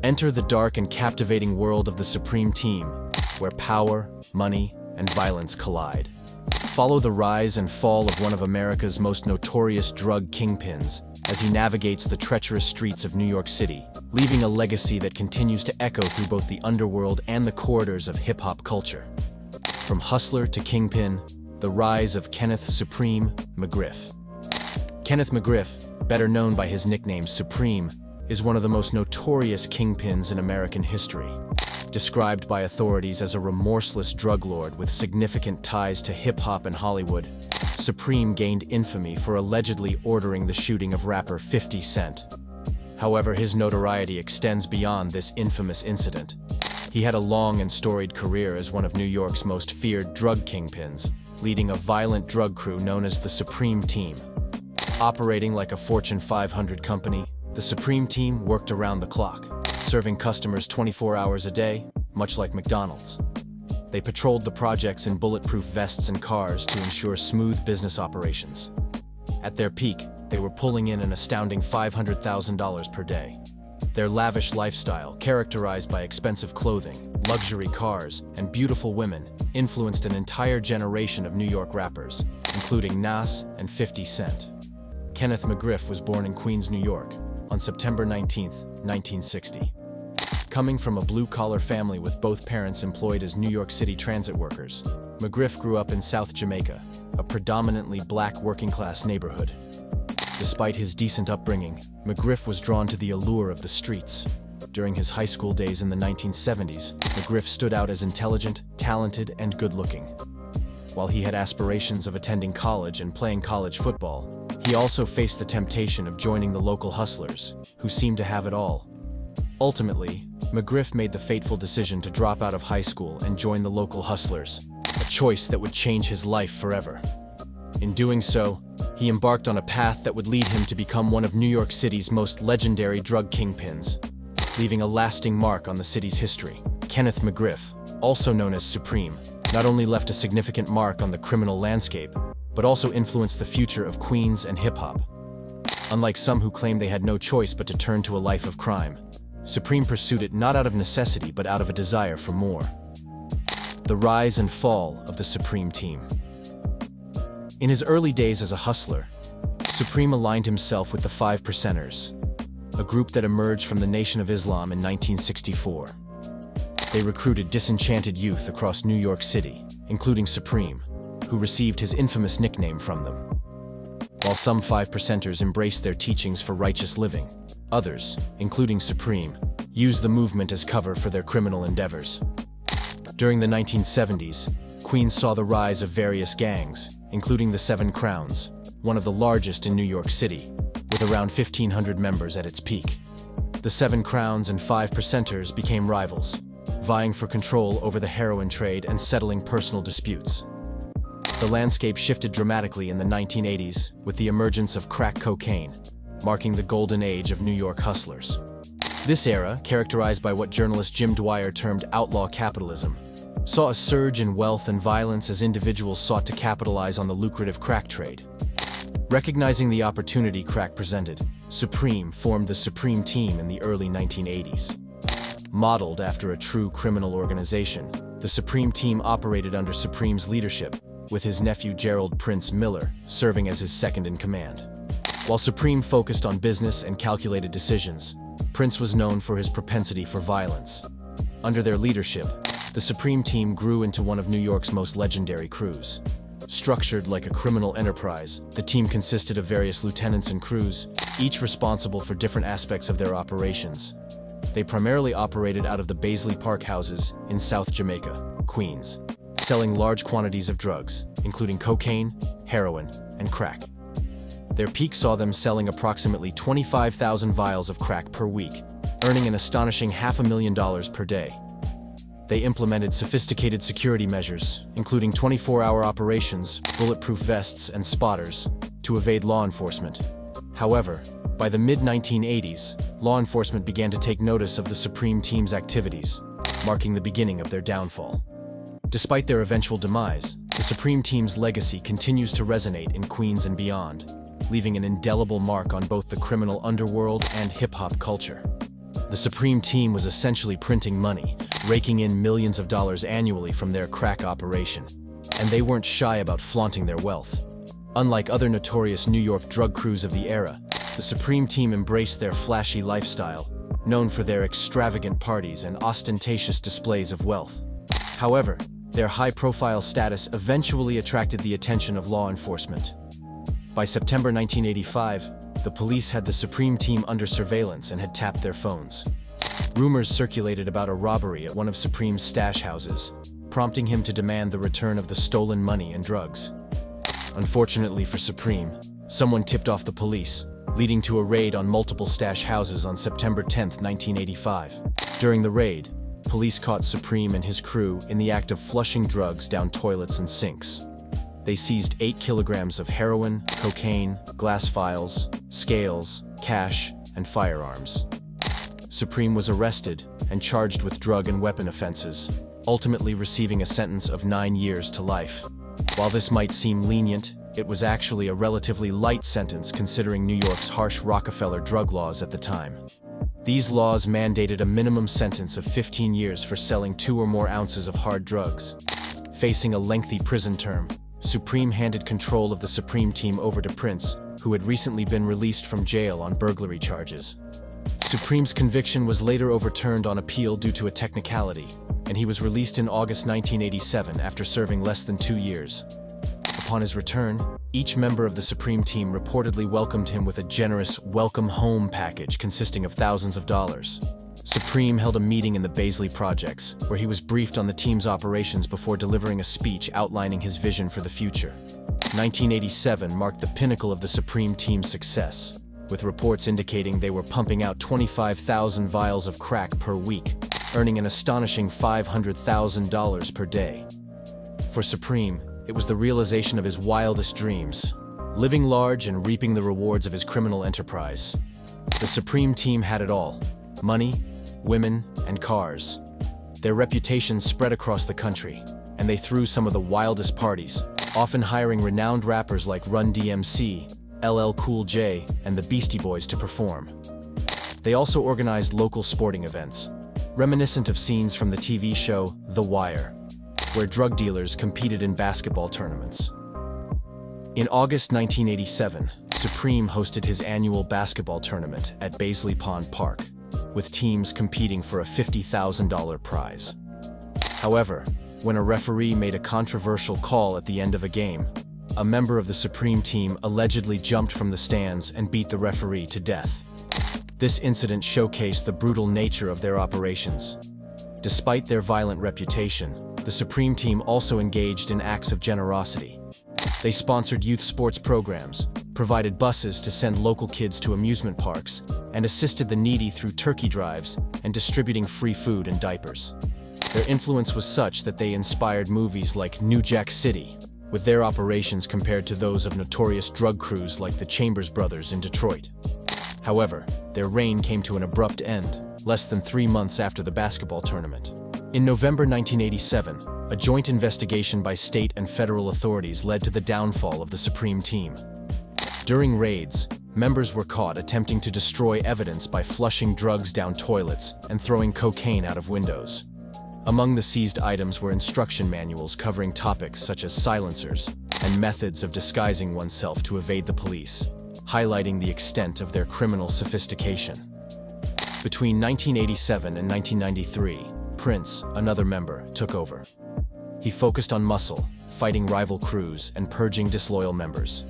Enter the dark and captivating world of the Supreme Team, where power, money, and violence collide. Follow the rise and fall of one of America's most notorious drug kingpins as he navigates the treacherous streets of New York City, leaving a legacy that continues to echo through both the underworld and the corridors of hip-hop culture. From hustler to kingpin, the rise of Kenneth Supreme McGriff. Kenneth McGriff, better known by his nickname Supreme, is one of the most notorious kingpins in American history. Described by authorities as a remorseless drug lord with significant ties to hip-hop and Hollywood, Supreme gained infamy for allegedly ordering the shooting of rapper 50 Cent. However, his notoriety extends beyond this infamous incident. He had a long and storied career as one of New York's most feared drug kingpins, leading a violent drug crew known as the Supreme Team. Operating like a Fortune 500 company, the Supreme Team worked around the clock, serving customers 24 hours a day, much like McDonald's. They patrolled the projects in bulletproof vests and cars to ensure smooth business operations. At their peak, they were pulling in an astounding $500,000 per day. Their lavish lifestyle, characterized by expensive clothing, luxury cars, and beautiful women, influenced an entire generation of New York rappers, including Nas and 50 Cent. Kenneth McGriff was born in Queens, New York, on September 19, 1960. Coming from a blue-collar family with both parents employed as New York City transit workers, McGriff grew up in South Jamaica, a predominantly black working-class neighborhood. Despite his decent upbringing, McGriff was drawn to the allure of the streets. During his high school days in the 1970s, McGriff stood out as intelligent, talented, and good-looking. While he had aspirations of attending college and playing college football, he also faced the temptation of joining the local hustlers, who seemed to have it all. Ultimately, McGriff made the fateful decision to drop out of high school and join the local hustlers, a choice that would change his life forever. In doing so, he embarked on a path that would lead him to become one of New York City's most legendary drug kingpins, leaving a lasting mark on the city's history. Kenneth McGriff, also known as Supreme, not only left a significant mark on the criminal landscape, but also influenced the future of Queens and hip-hop. Unlike some who claim they had no choice but to turn to a life of crime, Supreme pursued it not out of necessity but out of a desire for more. The rise and fall of the Supreme Team. In his early days as a hustler, Supreme aligned himself with the 5 Percenters, a group that emerged from the Nation of Islam in 1964. They recruited disenchanted youth across New York City, including Supreme, who received his infamous nickname from them. While some 5 Percenters embraced their teachings for righteous living, others, including Supreme, used the movement as cover for their criminal endeavors. During the 1970s, Queens saw the rise of various gangs, including the 7 Crowns, one of the largest in New York City, with around 1,500 members at its peak. The 7 Crowns and 5 Percenters became rivals, vying for control over the heroin trade and settling personal disputes. The landscape shifted dramatically in the 1980s with the emergence of crack cocaine, marking the golden age of New York hustlers. This era, characterized by what journalist Jim Dwyer termed outlaw capitalism, saw a surge in wealth and violence as individuals sought to capitalize on the lucrative crack trade. Recognizing the opportunity crack presented, Supreme formed the Supreme Team in the early 1980s. Modeled after a true criminal organization, the Supreme Team operated under Supreme's leadership, with his nephew Gerald Prince Miller serving as his second-in-command. While Supreme focused on business and calculated decisions, Prince was known for his propensity for violence. Under their leadership, the Supreme Team grew into one of New York's most legendary crews. Structured like a criminal enterprise, the team consisted of various lieutenants and crews, each responsible for different aspects of their operations. They primarily operated out of the Baisley Park houses in South Jamaica, Queens, selling large quantities of drugs, including cocaine, heroin, and crack. Their peak saw them selling approximately 25,000 vials of crack per week, earning an astonishing $500,000 per day. They implemented sophisticated security measures, including 24-hour operations, bulletproof vests, and spotters, to evade law enforcement. However, by the mid-1980s, law enforcement began to take notice of the Supreme Team's activities, marking the beginning of their downfall. Despite their eventual demise, the Supreme Team's legacy continues to resonate in Queens and beyond, leaving an indelible mark on both the criminal underworld and hip-hop culture. The The Supreme Team was essentially printing money, raking in millions of dollars annually from their crack operation. And they weren't shy about flaunting their wealth. Unlike other notorious New York drug crews of the era, the Supreme Team embraced their flashy lifestyle, known for their extravagant parties and ostentatious displays of wealth. However, their high-profile status eventually attracted the attention of law enforcement. By September 1985, the police had the Supreme Team under surveillance and had tapped their phones. Rumors circulated about a robbery at one of Supreme's stash houses, prompting him to demand the return of the stolen money and drugs. Unfortunately for Supreme, someone tipped off the police, leading to a raid on multiple stash houses on September 10, 1985. During the raid, police caught Supreme and his crew in the act of flushing drugs down toilets and sinks. They seized 8 kilograms of heroin, cocaine, glass files, scales, cash, and firearms. Supreme was arrested and charged with drug and weapon offenses, ultimately receiving a sentence of 9 years to life. While this might seem lenient, it was actually a relatively light sentence considering New York's harsh Rockefeller drug laws at the time. These laws mandated a minimum sentence of 15 years for selling 2 or more ounces of hard drugs. Facing a lengthy prison term, Supreme handed control of the Supreme Team over to Prince, who had recently been released from jail on burglary charges. Supreme's conviction was later overturned on appeal due to a technicality, and he was released in August 1987 after serving less than 2 years. Upon his return, each member of the Supreme Team reportedly welcomed him with a generous welcome home package consisting of thousands of dollars. Supreme held a meeting in the Baisley Projects, where he was briefed on the team's operations before delivering a speech outlining his vision for the future. 1987 marked the pinnacle of the Supreme Team's success, with reports indicating they were pumping out 25,000 vials of crack per week, earning an astonishing $500,000 per day. For Supreme, it was the realization of his wildest dreams, living large and reaping the rewards of his criminal enterprise. The Supreme Team had it all: money, women, and cars. Their reputation spread across the country, and they threw some of the wildest parties, often hiring renowned rappers like Run DMC, LL Cool J, and the Beastie Boys to perform. They also organized local sporting events, reminiscent of scenes from the TV show The Wire, where drug dealers competed in basketball tournaments. In August 1987, Supreme hosted his annual basketball tournament at Baisley Pond Park, with teams competing for a $50,000 prize. However, when a referee made a controversial call at the end of a game, a member of the Supreme Team allegedly jumped from the stands and beat the referee to death. This incident showcased the brutal nature of their operations. Despite their violent reputation, the Supreme Team also engaged in acts of generosity. They sponsored youth sports programs, provided buses to send local kids to amusement parks, and assisted the needy through turkey drives and distributing free food and diapers. Their influence was such that they inspired movies like New Jack City, with their operations compared to those of notorious drug crews like the Chambers Brothers in Detroit. However, their reign came to an abrupt end, less than 3 months after the basketball tournament. In November 1987, a joint investigation by state and federal authorities led to the downfall of the Supreme Team. During raids, members were caught attempting to destroy evidence by flushing drugs down toilets and throwing cocaine out of windows. Among the seized items were instruction manuals covering topics such as silencers and methods of disguising oneself to evade the police, highlighting the extent of their criminal sophistication. Between 1987 and 1993, Prince, another member, took over. He focused on muscle, fighting rival crews, and purging disloyal members.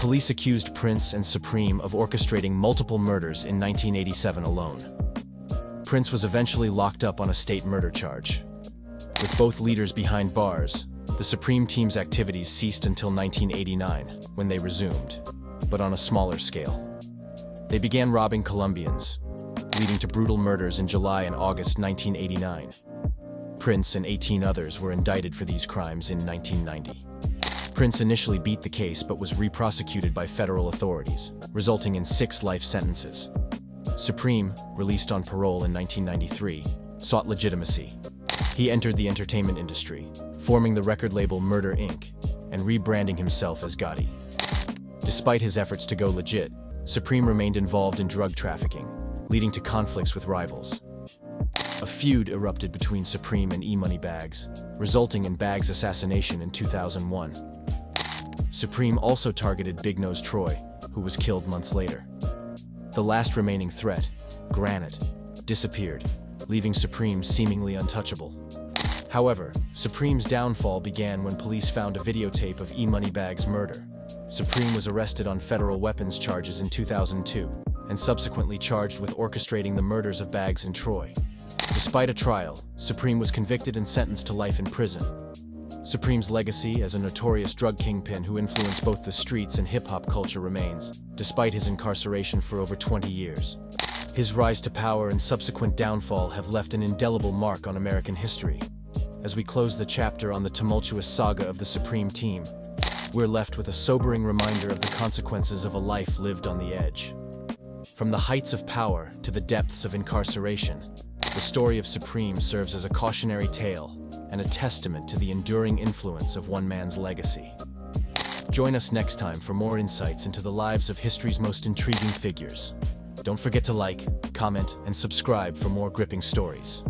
Police accused Prince and Supreme of orchestrating multiple murders in 1987 alone. Prince was eventually locked up on a state murder charge. With both leaders behind bars, the Supreme Team's activities ceased until 1989, when they resumed, but on a smaller scale. They began robbing Colombians, leading to brutal murders in July and August 1989. Prince and 18 others were indicted for these crimes in 1990. Prince initially beat the case but was re-prosecuted by federal authorities, resulting in 6 life sentences. Supreme, released on parole in 1993, sought legitimacy. He entered the entertainment industry, forming the record label Murder Inc., and rebranding himself as Gotti. Despite his efforts to go legit, Supreme remained involved in drug trafficking, leading to conflicts with rivals. A feud erupted between Supreme and E-Money-Bags, resulting in Bags' assassination in 2001. Supreme also targeted Big Nose Troy, who was killed months later. The last remaining threat, Granite, disappeared, leaving Supreme seemingly untouchable. However, Supreme's downfall began when police found a videotape of E-Money-Bag's murder. Supreme was arrested on federal weapons charges in 2002, and subsequently charged with orchestrating the murders of Bags and Troy. Despite a trial, Supreme was convicted and sentenced to life in prison. Supreme's legacy as a notorious drug kingpin who influenced both the streets and hip-hop culture remains, despite his incarceration for over 20 years. His rise to power and subsequent downfall have left an indelible mark on American history. As we close the chapter on the tumultuous saga of the Supreme Team, we're left with a sobering reminder of the consequences of a life lived on the edge. From the heights of power to the depths of incarceration, the story of Supreme serves as a cautionary tale and a testament to the enduring influence of one man's legacy. Join us next time for more insights into the lives of history's most intriguing figures. Don't forget to like, comment, and subscribe for more gripping stories.